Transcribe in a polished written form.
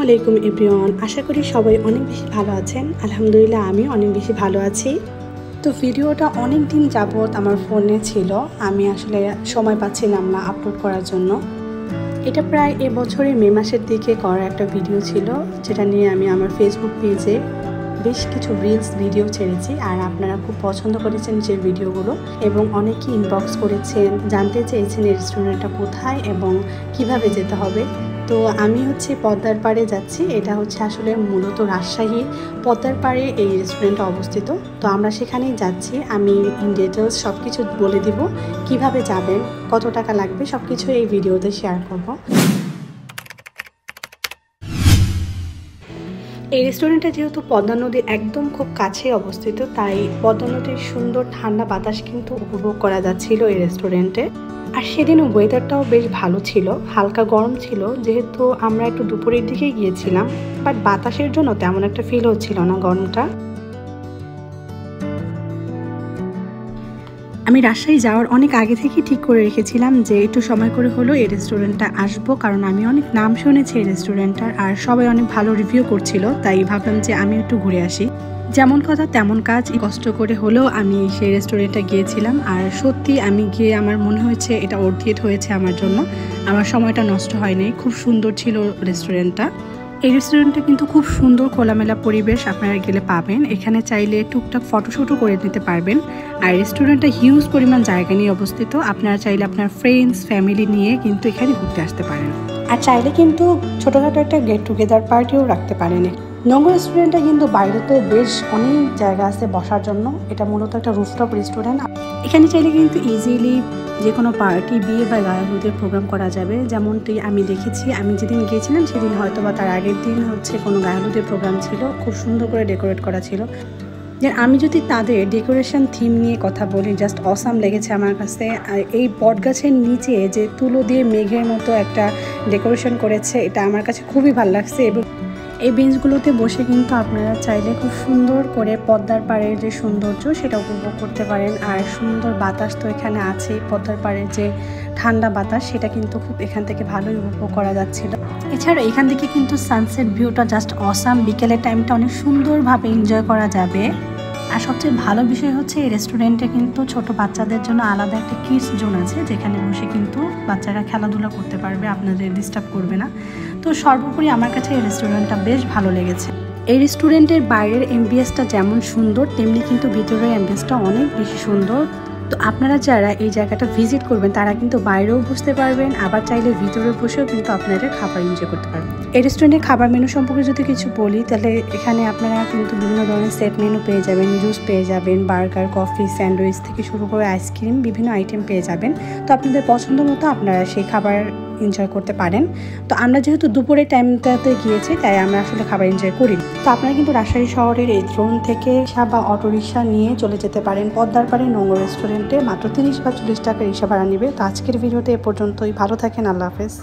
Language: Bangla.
আলাইকুম এভরিওয়ান, আশা করি সবাই অনেক বেশি ভালো আছেন। আলহামদুলিল্লাহ আমি অনেক বেশি ভালো আছি। তো ভিডিওটা অনেক দিন যাবত আমার ফোনে ছিল, আমি আসলে সময় পাচ্ছিলাম না আপলোড করার জন্য। এটা প্রায় এবছরের মে মাসের দিকে করা একটা ভিডিও ছিল, যেটা নিয়ে আমি আমার ফেসবুক পেজে বেশ কিছু রিলস ভিডিও ছেড়েছি। আর আপনারা খুব পছন্দ করেছেন যে ভিডিওগুলো, এবং অনেকেই ইনবক্স করেছেন, জানতে চেয়েছেন এই রেস্টুরেন্টটা কোথায় এবং কিভাবে যেতে হবে। তো আমি পদ্মার পাড়ে যাচ্ছি। এটা আসলে মূলত রাজশাহী পদ্মার পাড়ে এই রেস্টুরেন্টটা অবস্থিত। তো আমরা সেখানেই যাচ্ছি। আমি ইন ডিটেলস সব কিছু বলে দিব, কিভাবে যাবেন, কত টাকা লাগবে, সব কিছু এই ভিডিওতে শেয়ার করব। এই রেস্টুরেন্টটা যেহেতু পদ্মা নদীর একদম খুব কাছে অবস্থিত, তাই পদ্মা নদীর সুন্দর ঠান্ডা বাতাস কিন্তু উপভোগ করা যাচ্ছিল এই রেস্টুরেন্টে। আর সেদিন ওয়েদারটাও বেশ ভালো ছিল, হালকা গরম ছিল, যেহেতু আমরা একটু দুপুরের দিকেই গিয়েছিলাম। বাট বাতাসের জন্য তেমন একটা ফিল হচ্ছিল না গরমটা। আমি রাজশাহী যাওয়ার অনেক আগে থেকেই ঠিক করে রেখেছিলাম যে একটু সময় করে হলো এই রেস্টুরেন্টটা আসবো, কারণ আমি অনেক নাম শুনেছি এই রেস্টুরেন্টটার, আর সবাই অনেক ভালো রিভিউ করছিল। তাই ভাবলাম যে আমি একটু ঘুরে আসি। যেমন কথা তেমন কাজ, কষ্ট করে হলেও আমি সেই রেস্টুরেন্টে গিয়েছিলাম। আর সত্যি আমি গিয়ে আমার মনে হয়েছে এটা অর্থিত হয়েছে আমার জন্য, আমার সময়টা নষ্ট হয়নি। খুব সুন্দর ছিল রেস্টুরেন্টটা। এই রেস্টুরেন্টে কিন্তু খুব সুন্দর খোলামেলা পরিবেশ আপনারা গেলে পাবেন। এখানে চাইলে টুকটাক ফটোশ্যুটও করে নিতে পারবেন। আর রেস্টুরেন্টটা হিউজ পরিমাণ জায়গা নিয়ে অবস্থিত, আপনারা চাইলে আপনার ফ্রেন্ডস ফ্যামিলি নিয়ে কিন্তু এখানে ঘুরতে আসতে পারেন। আর চাইলে কিন্তু ছোটোখাটো একটা গেট টুগেদার পার্টিও রাখতে পারেন। নঙ্গ রেস্টুরেন্টে কিন্তু বাইরে তো বেশ অনেক জায়গা আছে বসার জন্য। এটা মূলত একটা রুফটপ রেস্টুরেন্ট। এখানে চাইলে কিন্তু ইজিলি যে কোনো পার্টি, বিয়ে বা গায়ে হলুদের প্রোগ্রাম করা যাবে। যেমনটি আমি দেখেছি, আমি যেদিন গিয়েছিলাম সেদিন হয়তো বা তার আগের দিন কোনো গায়ে হলুদের প্রোগ্রাম ছিল, খুব সুন্দর করে ডেকোরেট করা ছিল। যে আমি যদি তাদের ডেকোরেশন থিম নিয়ে কথা বলি, জাস্ট অসাম লেগেছে আমার কাছে। আর এই বট গাছের নিচে যে তুলো দিয়ে মেঘের মতো একটা ডেকোরেশন করেছে, এটা আমার কাছে খুবই ভালো লাগছে। এবং এই বেঞ্চগুলোতে বসে কিন্তু আপনারা চাইলে খুব সুন্দর করে পদ্মার পাড়ের যে সৌন্দর্য সেটা উপভোগ করতে পারেন। আর সুন্দর বাতাস তো এখানে আছে, পদ্মার পাড়ের যে ঠান্ডা বাতাস সেটা কিন্তু খুব এখান থেকে ভালোই উপভোগ করা যাচ্ছিল। এছাড়া এখান থেকে কিন্তু সানসেট ভিউটা জাস্ট অসাম, বিকেলের টাইমটা অনেক সুন্দরভাবে এনজয় করা যাবে। আর সবচেয়ে ভালো বিষয় হচ্ছে এই রেস্টুরেন্টে কিন্তু ছোট বাচ্চাদের জন্য আলাদা একটা কিডস জোন আছে, যেখানে বসে কিন্তু বাচ্চারা খেলাধুলা করতে পারবে, আপনাদের ডিস্টার্ব করবে না। তো সর্বোপরি আমার কাছে এই রেস্টুরেন্টটা বেশ ভালো লেগেছে। এই রেস্টুরেন্টের বাইরের এমবিএসটা যেমন সুন্দর, তেমনি কিন্তু ভিতরের এমবিএসটা অনেক বেশি সুন্দর। তো আপনারা যারা এই জায়গাটা ভিজিট করবেন তারা কিন্তু বাইরেও বসতে পারবেন, আবার চাইলে ভিতরে বসেও কিন্তু আপনাদের খাবার এনজয় করতে পারবেন। এই রেস্টুরেন্টের খাবার মেনু সম্পর্কে যদি কিছু বলি, তাহলে এখানে আপনারা কিন্তু বিভিন্ন ধরনের সেট মেনু পেয়ে যাবেন, জুস পেয়ে যাবেন, বার্গার, কফি, স্যান্ডউইচ থেকে শুরু করে আইসক্রিম, বিভিন্ন আইটেম পেয়ে যাবেন। তো আপনাদের পছন্দ মতো আপনারা সেই খাবার এনজয় করতে পারেন। তো আমরা যেহেতু দুপুরের টাইমটাতে গিয়েছি, তাই আমরা আসলে খাবার এনজয় করি। তো আপনারা কিন্তু রাজশাহী শহরের এই ড্রোন থেকে রিক্সা বা অটোরিকশা নিয়ে চলে যেতে পারেন পদ্মার পাড়ে নঙ্গ রেস্টুরেন্টে। মাত্র 30 বা 40 টাকা রিক্সা ভাড়া নেবে। তো আজকের ভিডিওতে এ পর্যন্তই। ভালো থাকেন, আল্লাহ হাফেজ।